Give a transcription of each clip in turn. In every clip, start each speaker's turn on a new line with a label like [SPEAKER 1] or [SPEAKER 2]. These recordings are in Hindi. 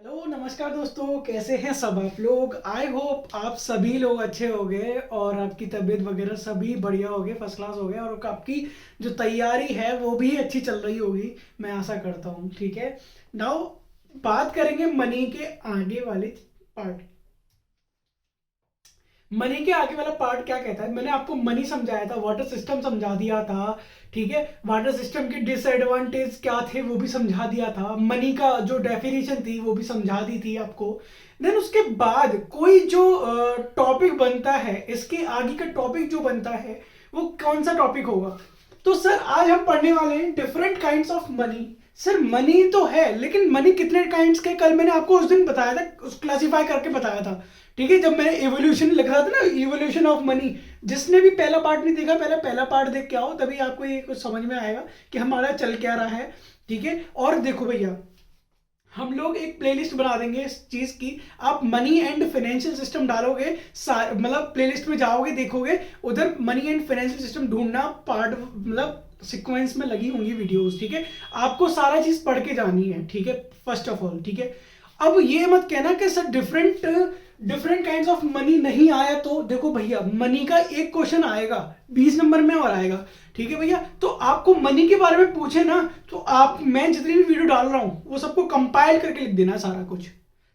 [SPEAKER 1] हेलो नमस्कार दोस्तों, कैसे हैं सब आप लोग। आई होप आप सभी लोग अच्छे होंगे और आपकी तबीयत वगैरह सभी बढ़िया होगे, फर्स्ट क्लास हो गए और आपकी जो तैयारी है वो भी अच्छी चल रही होगी, मैं आशा करता हूँ। ठीक है, नाउ बात करेंगे मनी के आगे वाले पार्ट। मनी के आगे वाला पार्ट क्या कहता है, मैंने आपको मनी समझाया था, वाटर सिस्टम समझा दिया था। ठीक है, वाटर सिस्टम के डिसएडवांटेज क्या थे वो भी समझा दिया था, मनी का जो डेफिनेशन थी वो भी समझा दी थी आपको। देन उसके बाद कोई जो टॉपिक बनता है, इसके आगे का टॉपिक जो बनता है वो कौन सा टॉपिक होगा। तो सर आज हम पढ़ने वाले हैं different kinds of money. Sir money तो है, लेकिन मनी कितने काइंड्स के कल मैंने आपको उस दिन बताया था, उस क्लासिफाई करके बताया था। ठीक है, जब मैंने एवोल्यूशन लिख रहा था ना, इवोल्यूशन ऑफ मनी, जिसने भी पहला पार्ट नहीं देखा पहले पहला पार्ट देख के आओ, तभी आपको ये कुछ समझ में आएगा कि हमारा चल क्या रहा है। ठीक है, और देखो भैया, हम लोग एक प्लेलिस्ट बना देंगे इस चीज की। आप मनी एंड फाइनेंशियल सिस्टम डालोगे, मतलब प्लेलिस्ट में जाओगे, देखोगे उधर मनी एंड फाइनेंशियल सिस्टम ढूंढना पार्ट, मतलब सीक्वेंस में लगी होंगी वीडियोस। ठीक है, आपको सारा चीज पढ़ के जानी है। ठीक है, फर्स्ट ऑफ ऑल। ठीक है, अब ये मत कहना कि sir different different kinds of money नहीं आया। तो देखो भैया, मनी का एक क्वेश्चन आएगा 20 नंबर में और आएगा। ठीक है भैया, तो आपको मनी के बारे में पूछे ना, तो आप, मैं जितनी भी वीडियो डाल रहा हूं वो सबको कंपाइल करके लिख देना सारा कुछ।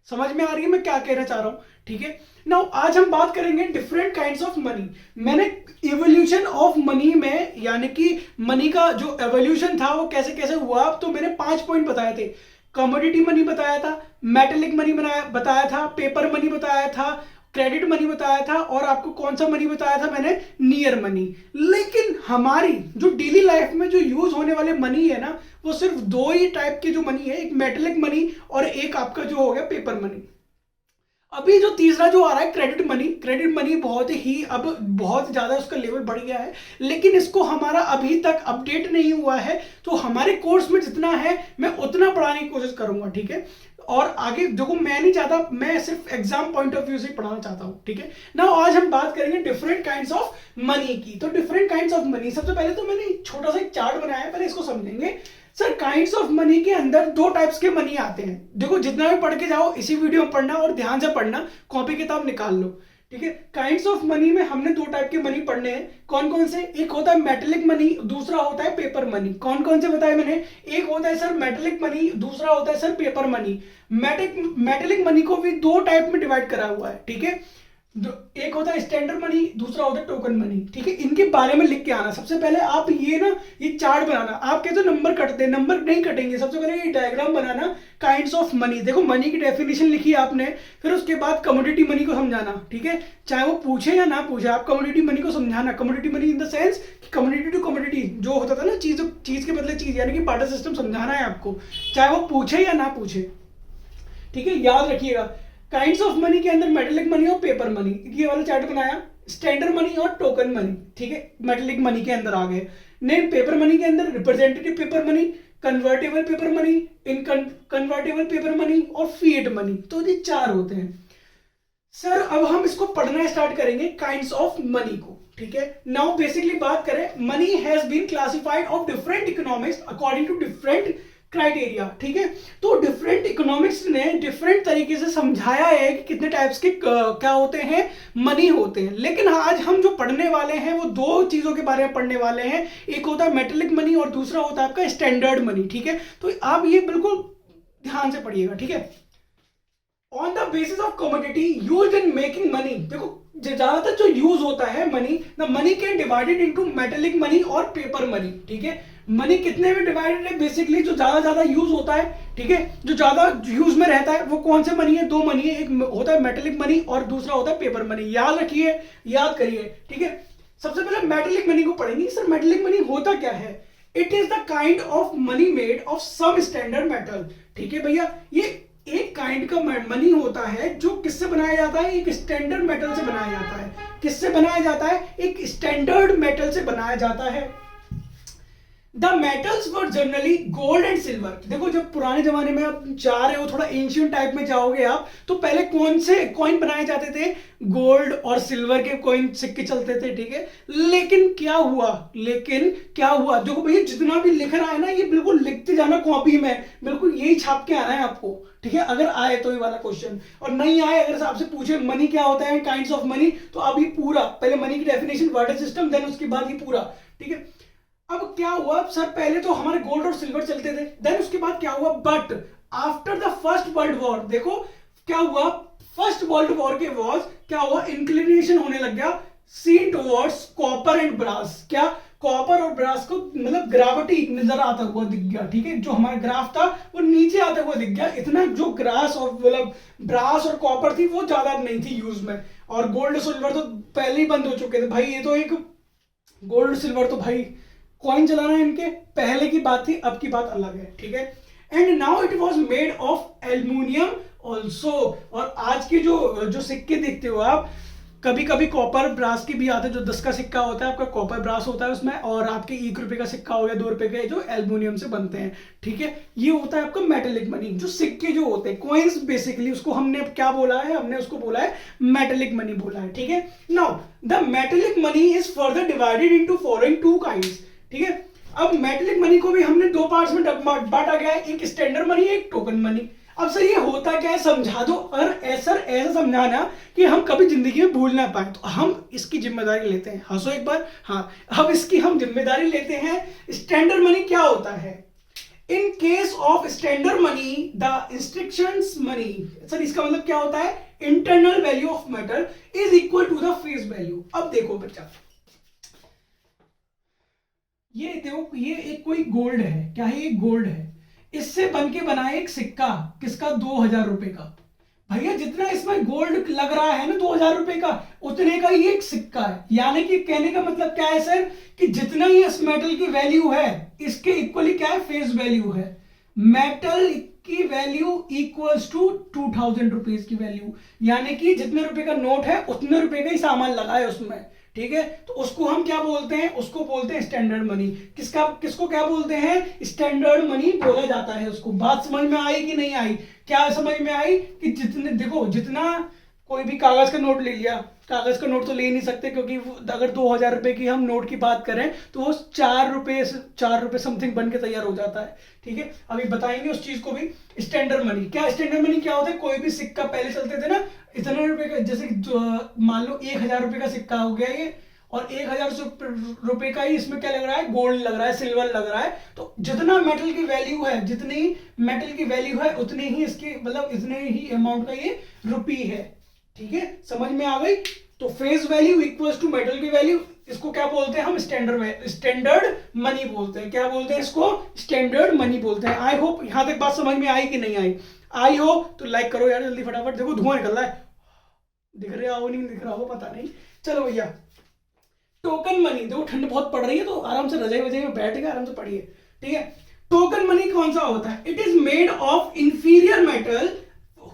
[SPEAKER 1] समझ में आ रही है मैं क्या कहना चाह रहा हूं। ठीक है, नाउ आज हम बात करेंगे डिफरेंट काइंड्स ऑफ मनी। मैंने इवोल्यूशन ऑफ मनी में, यानी कि मनी का जो एवोल्यूशन था वो कैसे कैसे हुआ, तो मैंने 5 पॉइंट बताए थे। कमोडिटी मनी बताया था, मेटेलिक मनी बताया था, पेपर मनी बताया था, क्रेडिट मनी बताया था, और आपको कौन सा मनी बताया था मैंने, नियर मनी। लेकिन हमारी जो डेली लाइफ में जो यूज होने वाले मनी है ना, वो सिर्फ दो ही टाइप की जो मनी है, एक मेटेलिक मनी और एक आपका जो हो गया पेपर मनी। अभी जो तीसरा जो आ रहा है क्रेडिट मनी, क्रेडिट मनी बहुत ही अब बहुत ज्यादा उसका लेवल बढ़ गया है, लेकिन इसको हमारा अभी तक अपडेट नहीं हुआ है। तो हमारे कोर्स में जितना है मैं उतना पढ़ाने की कोशिश करूंगा। ठीक है, और आगे देखो, मैं नहीं चाहता, मैं सिर्फ एग्जाम पॉइंट ऑफ व्यू से पढ़ाना चाहता हूं। ठीक है, ना आज हम बात करेंगे डिफरेंट काइंड्स ऑफ मनी की। तो डिफरेंट काइंड्स ऑफ मनी, सबसे पहले तो मैंने छोटा सा एक चार्ट बनाया है, पहले इसको समझेंगे। सर काइंड्स ऑफ मनी के अंदर दो टाइप्स के मनी आते हैं। देखो जितना भी पढ़ के जाओ इसी वीडियो में पढ़ना और ध्यान से पढ़ना, कॉपी किताब निकाल लो। ठीक है, काइंड्स ऑफ मनी में हमने दो टाइप के मनी पढ़ने हैं। कौन कौन से, एक होता है मेटेलिक मनी, दूसरा होता है पेपर मनी। कौन कौन से बताए मैंने, एक होता है सर मेटेलिक मनी, दूसरा होता है sir paper money. Metallic money को भी दो टाइप में डिवाइड करा हुआ है। ठीक है, एक होता है स्टैंडर्ड मनी, दूसरा होता है टोकन मनी। ठीक है, इनके बारे में लिख के आना। सबसे पहले आप ये ना, ये चार्ट बनाना। आप कहते हो नंबर कटते हैं, नंबर नहीं कटेंगे। सबसे पहले ये diagram banana, kinds of money. देखो मनी की डेफिनेशन लिखी आपने, फिर उसके बाद कमोडिटी मनी को समझाना। ठीक है, चाहे वो पूछे या ना पूछे, आप कमोडिटी मनी को समझाना। Commodity money in the sense कि कमोडिटी टू कमोडिटी जो होता था ना, चीज चीज के बदले चीज, यानी कि बार्टर सिस्टम समझाना है आपको, चाहे वो पूछे या ना पूछे। ठीक है, याद रखिएगा। काइंड्स ऑफ मनी के अंदर मेटेलिक मनी और पेपर मनी, ये वाला चार्ट बनाया। स्टैंडर्ड मनी और टोकन मनी, ठीक है, मेटेलिक मनी के अंदर आ गए। नहीं, पेपर मनी के अंदर representative paper money, convertible paper money, inconvertible paper money और फिएट मनी। तो ये चार होते हैं। सर अब हम इसको पढ़ना स्टार्ट करेंगे, काइंड्स ऑफ मनी को। ठीक है, नाउ बेसिकली बात करें, money has been classified of different economics according to different criteria. ठीक है, तो डिफरेंट इकोनॉमिक्स ने डिफरेंट तरीके से समझाया है कि कितने टाइप्स के क्या होते हैं, मनी होते हैं। लेकिन आज हम जो पढ़ने वाले हैं वो दो चीजों के बारे में पढ़ने वाले हैं, एक होता है मेटेलिक मनी और दूसरा होता है आपका स्टैंडर्ड मनी। ठीक है, तो आप ये बिल्कुल ध्यान से पढ़िएगा। ठीक है, on the basis of commodity used in making money. देखो ज्यादातर जो यूज होता है money, the money can divided into metallic money और पेपर मनी। ठीक है, मनी कितने में डिवाइडेड है, बेसिकली जो ज्यादा यूज होता है। ठीक है, जो ज्यादा यूज में रहता है वो कौन से मनी है, दो मनी है, एक होता है मेटेलिक मनी और दूसरा होता है पेपर मनी। याद रखिए, याद करिए। ठीक है, सबसे पहले मेटेलिक मनी को पढ़ेंगे। सर मेटेलिक मनी होता क्या है, it is the kind of money made of some standard metal. ठीक है भैया, ये एक काइंड का मनी होता है जो किससे बनाया जाता है, एक स्टैंडर्ड मेटल से बनाया जाता है। किससे बनाया जाता है, एक स्टैंडर्ड मेटल से बनाया जाता है। The metals were generally gold and silver. देखो जब पुराने जमाने में आप जा रहे हो, थोड़ा एंशियंट टाइप में जाओगे आप, तो पहले कौन से कॉइन बनाए जाते थे? गोल्ड और सिल्वर के कॉइन, सिक्के चलते थे, ठीक है। लेकिन क्या हुआ देखो भैया, जितना भी लिख रहा है ना, ये बिल्कुल लिखते जाना कॉपी में, बिल्कुल यही छाप के आना है आपको, ठीक है। अगर आए तो ये वाला क्वेश्चन, और नहीं आए, अगर आपसे पूछे मनी क्या होता है, काइंड्स ऑफ मनी, तो अभी पूरा पहले मनी की डेफिनेशन, वाटर सिस्टम, देन उसके बाद ये पूरा, ठीक है। अब क्या हुआ सर, पहले तो हमारे गोल्ड और सिल्वर चलते थे, देन उसके बाद क्या हुआ, but after the first world war, देखो क्या हुआ, फर्स्ट वर्ल्ड वॉर के वॉज क्या हुआ, इंक्लिनेशन होने लग गया seen towards copper and brass. क्या? कॉपर और ब्रास को मतलब ग्रेविटी नजर आता हुआ दिख गया, ठीक है। जो हमारा ग्राफ था वो नीचे आता हुआ दिख गया, इतना जो ग्रास और मतलब ब्रास और कॉपर थी वो ज्यादा नहीं थी यूज में, और गोल्ड सिल्वर तो पहले ही बंद हो चुके थे भाई। ये तो एक गोल्ड सिल्वर तो भाई कॉइन चलाना इनके पहले की बात थी, अब की बात अलग है, ठीक है। And now it was made of aluminium also. और आज के जो सिक्के देखते हो आप, कभी कभी कॉपर ब्रास के भी आते हैं, जो 10 का सिक्का होता है आपका कॉपर ब्रास होता है उसमें, और आपके 1 रुपए का सिक्का हो गया, 2 रुपए के, जो एल्युमिनियम से बनते हैं, ठीक है। ये होता है आपका मेटेलिक मनी। जो सिक्के जो होते हैं कॉइन्स, बेसिकली उसको हमने क्या बोला है, हमने उसको बोला है मेटेलिक मनी बोला है, ठीक है। Now the metallic money is further divided into following 2 kinds, ठीक है। अब मेटेलिक मनी को भी हमने 2 पार्ट्स में बांटा गया है, एक स्टैंडर्ड मनी, एक टोकन मनी। अब सर ये होता क्या है समझा दो, और ऐसा समझाना कि हम कभी जिंदगी में भूल ना पाए, तो हम इसकी जिम्मेदारी लेते हैं। हंसो एक बार, हाँ, अब इसकी हम जिम्मेदारी लेते हैं। स्टैंडर्ड मनी क्या होता है? In case of standard money the instructions money, sir इसका मतलब क्या होता है, internal value of metal is equal to the face value. अब देखो बच्चा, ये देखो, ये एक कोई गोल्ड है, क्या है, ये गोल्ड है, इससे बन के बना एक सिक्का, किसका, 2000 रुपए का। भैया जितना इसमें गोल्ड लग रहा है ना 2000 रुपए का, उतने का ही एक सिक्का है। यानी कि कहने का मतलब क्या है सर, कि जितना ही इस मेटल की वैल्यू है, इसके इक्वली क्या है, फेस वैल्यू है। मेटल की वैल्यू इक्वल्स टू 2000 रुपीज की वैल्यू, यानी कि जितने रुपए का नोट है उतने रुपए का ही सामान लगा है उसमें, ठीक है। तो उसको हम क्या बोलते हैं, उसको बोलते हैं स्टैंडर्ड मनी। किसको क्या बोलते हैं, स्टैंडर्ड मनी बोला जाता है उसको। बात समझ में आई कि नहीं आई? क्या समझ में आई कि जितने, देखो जितना कोई भी कागज का नोट ले लिया, कागज का नोट तो ले नहीं सकते, क्योंकि अगर 2000 रुपए की हम नोट की बात करें तो वो 4 रुपए समथिंग बन के तैयार हो जाता है, ठीक है। अभी बताएंगे उस चीज को भी। स्टैंडर्ड मनी क्या, स्टैंडर्ड मनी क्या होता है, कोई भी सिक्का पहले चलते थे ना इतने रुपए का, जैसे मान लो 1000 रुपए का सिक्का हो गया ये, और 1000 रुपए का ही इसमें क्या लग रहा है, गोल्ड लग रहा है, सिल्वर लग रहा है। तो जितना मेटल की वैल्यू है, जितनी मेटल की वैल्यू है उतने ही इसकी मतलब इतने ही अमाउंट का ये रुपी है, ठीक है। समझ में आ गई? तो face value equals to metal की वैल्यू, इसको क्या बोलते हैं हम, स्टैंडर्ड मनी बोलते हैं। क्या बोलते हैं इसको, स्टैंडर्ड मनी बोलते हैं। आई होप यहां तक बात समझ में आई कि नहीं आई? आई हो तो लाइक करो यार जल्दी फटाफट। देखो धुआं निकल रहा है, दिख रहा हो नहीं दिख रहा हो पता नहीं। चलो भैया, टोकन मनी, देखो ठंड बहुत पड़ रही है तो आराम से रजाई वजाई में बैठ के आराम से पढ़िए, ठीक है। टोकन मनी कौन सा होता है? It is made of inferior metal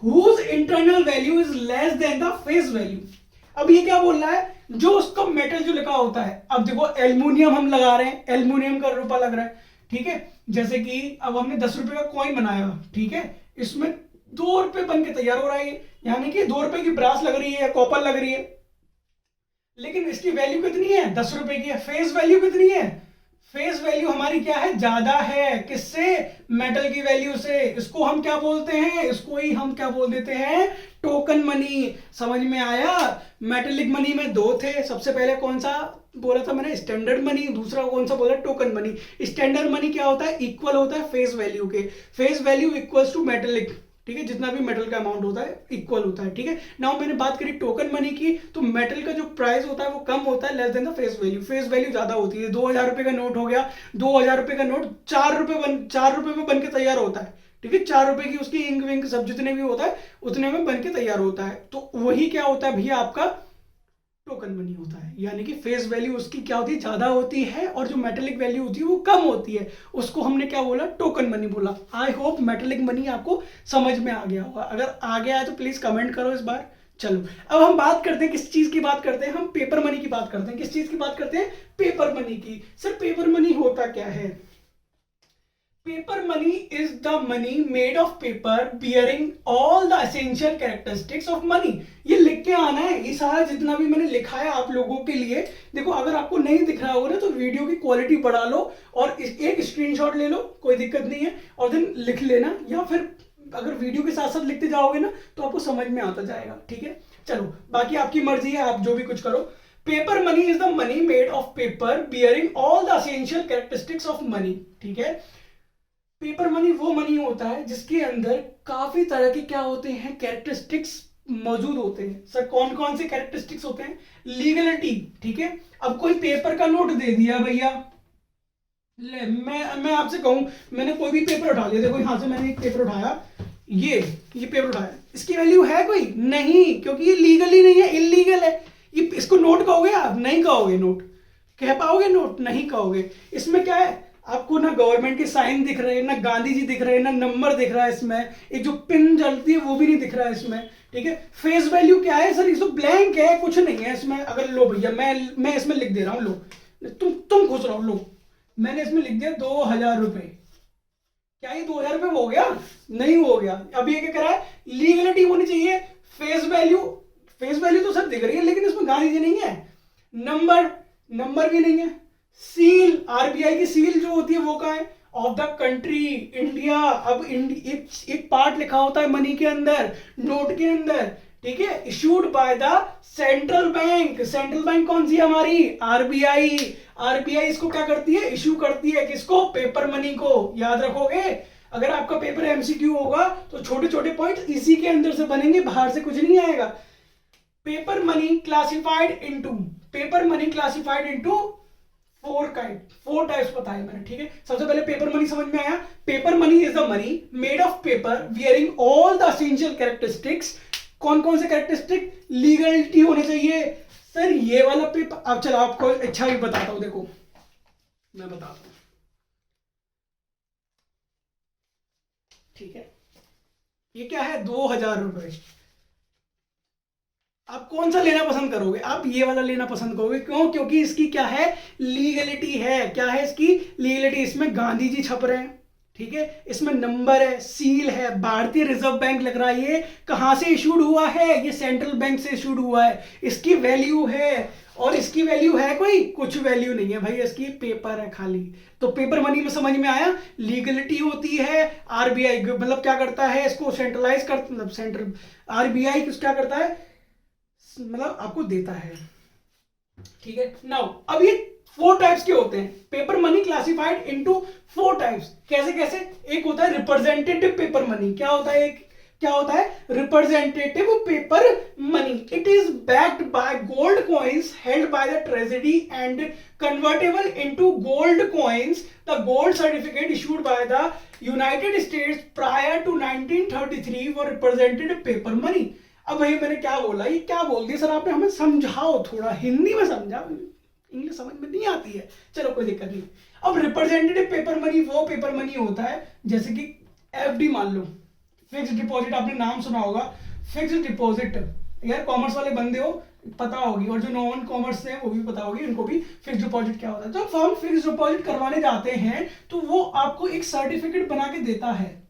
[SPEAKER 1] whose internal value is less than the face value। अब ये क्या बोल रहा है, जो उसका मेटल जो लिखा होता है, अब देखो एल्युमिनियम हम लगा रहे हैं, एल्युमिनियम का रुपया लग रहा है, ठीक है। जैसे कि अब हमने 10 रुपए का कॉइन बनाया, ठीक है, इसमें 2 रुपए बन के तैयार हो रहा है, यानी कि 2 रुपए की ब्रास लग रही है या कॉपर लग रही है, लेकिन इसकी वैल्यू कितनी है, 10 रुपए की है। फेस वैल्यू कितनी है, फेस वैल्यू हमारी क्या है, ज्यादा है, किससे, मेटल की वैल्यू से। इसको हम क्या बोलते हैं, इसको ही हम क्या बोल देते हैं, टोकन मनी। समझ में आया? मेटेलिक मनी में 2 थे, सबसे पहले कौन सा बोला था मैंने, स्टैंडर्ड मनी, दूसरा कौन सा बोला, टोकन मनी। स्टैंडर्ड मनी क्या होता है, इक्वल होता है फेस वैल्यू के, face value equals to metallic, ठीक है, जितना भी मेटल का अमाउंट होता है इक्वल होता है, ठीक है। नाउ मैंने बात करी टोकन मनी की, तो मेटल का जो प्राइस होता है वो कम होता है, less than the face value. Face value ज्यादा होती है। 2000 रुपए का नोट हो गया, 2000 रुपए का नोट 4 रुपए में बन के तैयार होता है, ठीक है। 4 रुपए की उसकी इंक विंक सब जितने भी होता है उतने में बन के तैयार होता है। तो वही क्या होता है भैया, आपका टोकन मनी होता है। यानी कि फेस वैल्यू उसकी क्या होती है, ज्यादा होती है, और जो मेटेलिक वैल्यू होती है वो कम होती है। उसको हमने क्या बोला, टोकन मनी बोला। आई होप मेटेलिक मनी आपको समझ में आ गया होगा। अगर आ गया है तो प्लीज कमेंट करो इस बार। चलो अब हम बात करते हैं, किस चीज की बात करते हैं, हम पेपर मनी की बात करते हैं। किस चीज की बात करते हैं, पेपर मनी की। सर पेपर मनी होता क्या है, paper money is the money made of paper bearing all the essential characteristics of money. ये लिख के आना है, ये सारा जितना भी मैंने लिखा है आप लोगों के लिए। देखो अगर आपको नहीं दिख रहा होगा ना तो वीडियो की क्वालिटी बढ़ा लो और एक स्क्रीनशॉट ले लो, कोई दिक्कत नहीं है, और देन लिख लेना, या फिर अगर वीडियो के साथ साथ लिखते जाओगे ना तो आपको समझ में आता जाएगा। ठीक है, चलो बाकी आपकी मर्जी है, आप जो भी कुछ करो। Paper money is the money made of paper bearing all the essential characteristics of money. ठीक है, पेपर मनी वो मनी होता है जिसके अंदर काफी तरह के क्या होते हैं, कैरेक्टरिस्टिक्स मौजूद होते हैं। सर कौन कौन से कैरेक्टरिस्टिक्स होते हैं? लीगलिटी। ठीक है, अब कोई पेपर का नोट दे दिया भैया, ले मैं आपसे कहूं, मैंने कोई भी पेपर उठा लिया, देखो यहां से मैंने एक पेपर उठाया, ये पेपर उठाया, इसकी वैल्यू है कोई? नहीं, क्योंकि ये लीगल ही नहीं है, इलीगल है। ये इसको नोट कहोगे आप? नहीं कहोगे। नोट कह पाओगे? नोट नहीं कहोगे। इसमें क्या है, आपको ना गवर्नमेंट के साइन दिख रहे हैं, ना गांधी जी दिख रहे हैं, ना नंबर दिख रहा है इसमें, एक जो पिन जलती है वो भी नहीं दिख रहा है इसमें। ठीक है, फेस वैल्यू क्या है सर? इसमें ब्लैंक है, कुछ नहीं है इसमें। अगर लो भैया, मैं इसमें लिख दे रहा हूं, लो तुम खुश रहो, लो मैंने इसमें लिख दिया 2000 रुपए। क्या ये 2000 रुपए हो गया? नहीं हो गया। अब ये क्या करा है, लीगलिटी होनी चाहिए। फेस वैल्यू तो सब दिख रही है, लेकिन इसमें गांधी जी नहीं है, नंबर भी नहीं है, सील, आरबीआई की सील जो होती है वो कहाँ है? Of the country India. अब एक पार्ट लिखा होता है मनी के अंदर, नोट के अंदर। ठीक है, issued by the central bank. Central bank कौन सी है हमारी? आरबीआई। आरबीआई इसको क्या करती है? इशू करती है। किसको? पेपर मनी को। याद रखोगे, अगर आपका पेपर एमसीक्यू होगा तो छोटे छोटे पॉइंट इसी के अंदर से बनेंगे, बाहर से कुछ नहीं आएगा। Paper money classified into four types बताए मैंने। ठीक है, सबसे पहले पेपर मनी समझ में आया। Paper money is the money made of paper wearing all the essential characteristics. कौन कौन से कैरेक्टरिस्टिक? लीगलिटी होनी चाहिए। सर ये वाला पेपर, अब चलो आपको अच्छा भी बताता हूं, देखो मैं बताता हूं। ठीक है, ये क्या है? 2000 रुपए। आप कौन सा लेना पसंद करोगे? आप ये वाला लेना पसंद करोगे। क्यों? क्योंकि इसकी क्या है? लीगलिटी है। क्या है इसकी लीगलिटी? इसमें गांधी जी छप रहे हैं। ठीक है, इसमें नंबर है, सील है, भारतीय रिजर्व बैंक लग रहा है। ये कहां से इशूड हुआ है? ये सेंट्रल बैंक से इशूड हुआ है। इसकी वैल्यू है, और इसकी वैल्यू है कोई? कुछ वैल्यू नहीं है भाई, इसकी पेपर है खाली। तो पेपर मनी में समझ में आया, लीगलिटी होती है। आरबीआई मतलब क्या करता है? इसको सेंट्रलाइज कर, मतलब सेंट्रल आरबीआई क्या करता है, मतलब आपको देता है। ठीक है, नाउ अब ये 4 टाइप्स के होते हैं। Paper money classified into 4 types. कैसे कैसे? एक होता है रिप्रेजेंटेटिव पेपर मनी। क्या होता है? Representative paper money. It is backed by gold coins held by the treasury and convertible into gold coins. The gold certificate issued by the United States prior to 1933 were representative paper money. अब भाई मैंने क्या बोला, ये क्या बोल दिया सर आपने? हमें समझाओ, थोड़ा हिंदी में समझाओ, इंग्लिश समझ में नहीं आती है। चलो कोई दिक्कत नहीं। अब रिप्रेजेंटेटिव पेपर मनी वो पेपर मनी होता है, जैसे कि एफडी मान लो, फिक्स डिपॉजिट। आपने नाम सुना होगा फिक्स डिपॉजिट। यार कॉमर्स वाले बंदे हो, पता होगी, और जो नॉन कॉमर्स है वो भी पता होगी, उनको भी फिक्स डिपॉजिट क्या होता है। जब फर्म फिक्स डिपॉजिट करवाने जाते हैं तो वो आपको एक सर्टिफिकेट बना के देता है।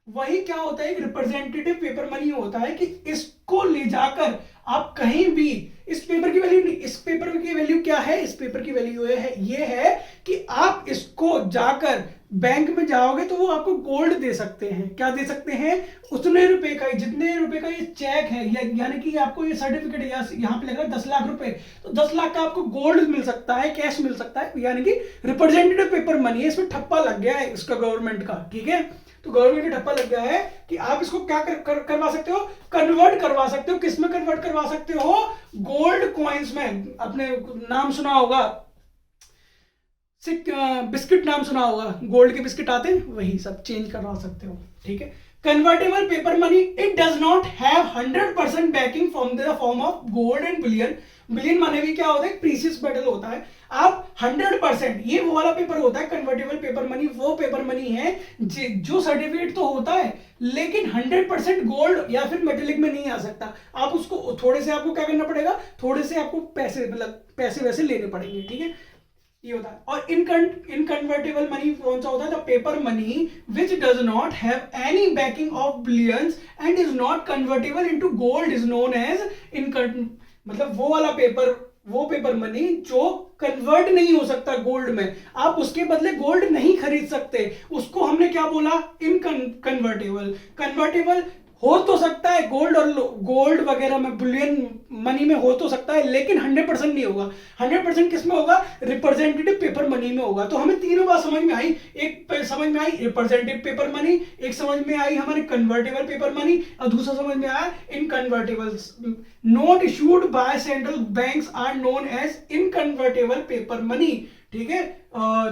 [SPEAKER 1] वही क्या होता है, एक रिप्रेजेंटेटिव पेपर मनी होता है कि इसको ले जाकर आप कहीं भी, इस पेपर की वैल्यू नहीं, इस पेपर की वैल्यू क्या है? इस पेपर की वैल्यू ये है कि आप इसको जाकर बैंक में जाओगे तो वो आपको गोल्ड दे सकते हैं। क्या दे सकते हैं? उतने रुपए का, जितने रुपए का ये चेक है, यानी कि आपको ये सर्टिफिकेट यहाँ पे लग रहा है 10 लाख रुपए, तो 10 लाख का आपको गोल्ड मिल सकता है, कैश मिल सकता है। यानी कि रिप्रेजेंटेटिव पेपर मनी है। इसमें ठप्पा लग गया है इसका गवर्नमेंट का। ठीक है, तो गवर्नमेंट का ठप्पा लग गया है कि आप इसको क्या करवा सकते हो? कन्वर्ट करवा सकते हो। किस में कन्वर्ट करवा सकते हो? गोल्ड कॉइन्स में। आपने नाम सुना होगा, बिस्किट नाम सुना होगा, गोल्ड के बिस्किट आते हैं, वही सब चेंज करवा सकते हो। ठीक है, convertible paper money, it does not have 100% banking from the form of gold and Boolean. Boolean माने भी क्या होता है? प्रीशियस मेटल होता है। आप 100%, ये वो वाला पेपर होता है कन्वर्टेबल पेपर मनी। वो पेपर मनी है जो सर्टिफिकेट तो होता है, लेकिन 100% गोल्ड या फिर मेटेलिक में नहीं आ सकता। आप उसको थोड़े से, आपको क्या करना पड़ेगा? थोड़े से आपको पैसे, मतलब पैसे वैसे लेने पड़ेंगे। ठीक है, ये होता है। और इनकन्वर्टेबल मनी कौन सा होता है? The paper money which does not have any backing of billions and is not convertible into gold is known as मतलब वो पेपर मनी जो कन्वर्ट नहीं हो सकता गोल्ड में, आप उसके बदले गोल्ड नहीं खरीद सकते, उसको हमने क्या बोला? इनकन्वर्टेबल। कन्वर्टेबल हो तो सकता है गोल्ड और गोल्ड वगैरह में, बुलियन मनी में हो तो सकता है, लेकिन 100% नहीं होगा। 100% किस में होगा? रिप्रेजेंटेटिव पेपर मनी में होगा। तो हमें तीनों बात समझ में आई। एक समझ में आई रिप्रेजेंटेटिव पेपर मनी, एक समझ में आई हमारे कन्वर्टेबल पेपर मनी, और दूसरा समझ में आया inconvertible. Note issued by central banks are known as inconvertible paper money. ठीक है,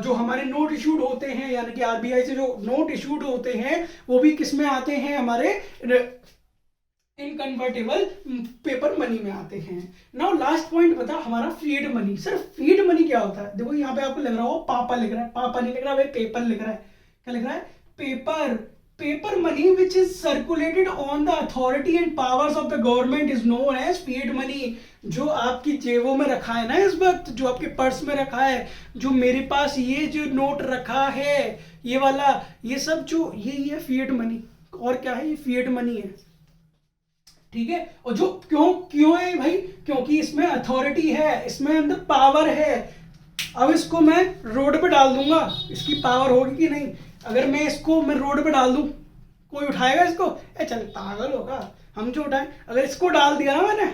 [SPEAKER 1] जो हमारे नोट इशूड होते हैं, यानी कि आरबीआई से जो नोट इशूड होते हैं, वो भी किस में आते हैं? हमारे इनकन्वर्टेबल पेपर मनी में आते हैं। नाउ लास्ट पॉइंट बता हमारा फीड मनी। सिर्फ फीड मनी क्या होता है? देखो यहाँ पे आपको लग रहा हो पापा लिख रहा है, पापा नहीं लिख रहा भाई, पेपर लिख रहा है। क्या लिख रहा है? Paper. Paper money which is circulated on the authority and powers of the government is known as fiat money. जो आपकी जेबों में रखा है ना इस वक्त, जो आपके पर्स में रखा है, जो मेरे पास ये जो नोट रखा है, ये वाला, ये सब जो ये फीड मनी। और क्या है? ये फीड मनी है। ठीक है, और जो क्यों है भाई? क्योंकि इसमें अथॉरिटी है, इसमें अंदर पावर है। अब इसको मैं रोड पे डाल दूंगा, इसकी पावर होगी कि नहीं? अगर मैं रोड पे डाल दूं, कोई उठाएगा इसको? चल पागल होगा, हम जो उठाए। अगर इसको डाल दिया ना मैंने,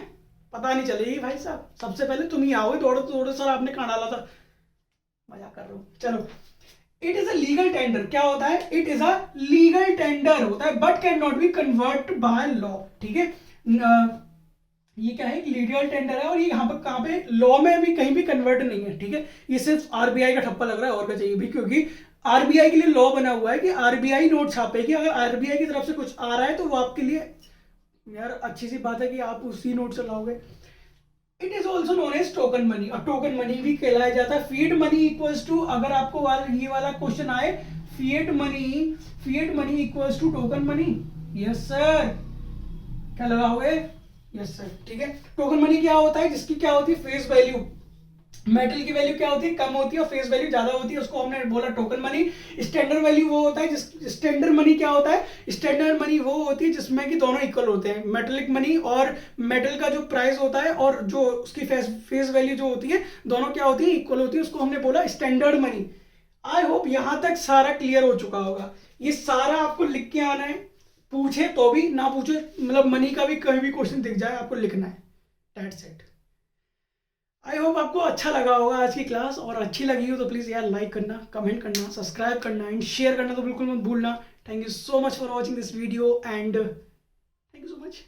[SPEAKER 1] पता नहीं चलेगी भाई साहब, सबसे पहले तुम ही आओगे दौड़ो दौड़ो, सर आपने कहाँ डाला था? मजाक कर रहा हूँ। चलो, it is a legal tender. क्या होता है? It is a legal tender होता है, but can not be convert by law. ठीक है, ये क्या है? लीगल टेंडर है, और ये यहाँ पर कहाँ पे? लॉ में भी कहीं भी कन्वर्ट नहीं है। ठीक है, ये सिर्फ आरबीआई का ठप्पा लग रहा है, और क्या चाहिए भी? क्योंकि आरबीआई के लिए लॉ बना हुआ है कि आरबीआई नोट छापेगी। अगर आरबीआई की तरफ से कुछ आ रहा है तो वो आपके लिए यार अच्छी सी बात है कि आप उसी नोट चलाओगे। It is also known as token money, और टोकन मनी भी कहलाया जाता है। फीड मनी इक्वल्स टू, अगर आपको ये वाला क्वेश्चन आए, feed money equals to token money. Yes sir, क्या लगा हुआ है? Yes sir. ठीक है, टोकन मनी क्या होता है? जिसकी क्या होती है? फेस वैल्यू, मेटल की वैल्यू क्या होती है? कम होती है, और फेस वैल्यू ज्यादा होती है, उसको हमने बोला टोकन मनी। स्टैंडर्ड वैल्यू वो होता है स्टैंडर्ड मनी क्या होता है? स्टैंडर्ड मनी वो होती है जिसमें कि दोनों इक्वल होते हैं, मेटेलिक मनी और मेटल का जो प्राइस होता है और जो उसकी फेस वैल्यू जो होती है, दोनों क्या होती है? इक्वल होती है, उसको हमने बोला स्टैंडर्ड मनी। आई होप यहां तक सारा क्लियर हो चुका होगा। ये सारा आपको लिख के आना है, पूछे तो भी, ना पूछे मतलब मनी का भी कहीं भी क्वेश्चन दिख जाए, आपको लिखना है। That's it. आई होप आपको अच्छा लगा होगा आज की क्लास, और अच्छी लगी हो तो प्लीज़ यार लाइक करना, कमेंट करना, सब्सक्राइब करना एंड शेयर करना तो बिल्कुल मत भूलना। Thank you so much for watching this video and thank you so much.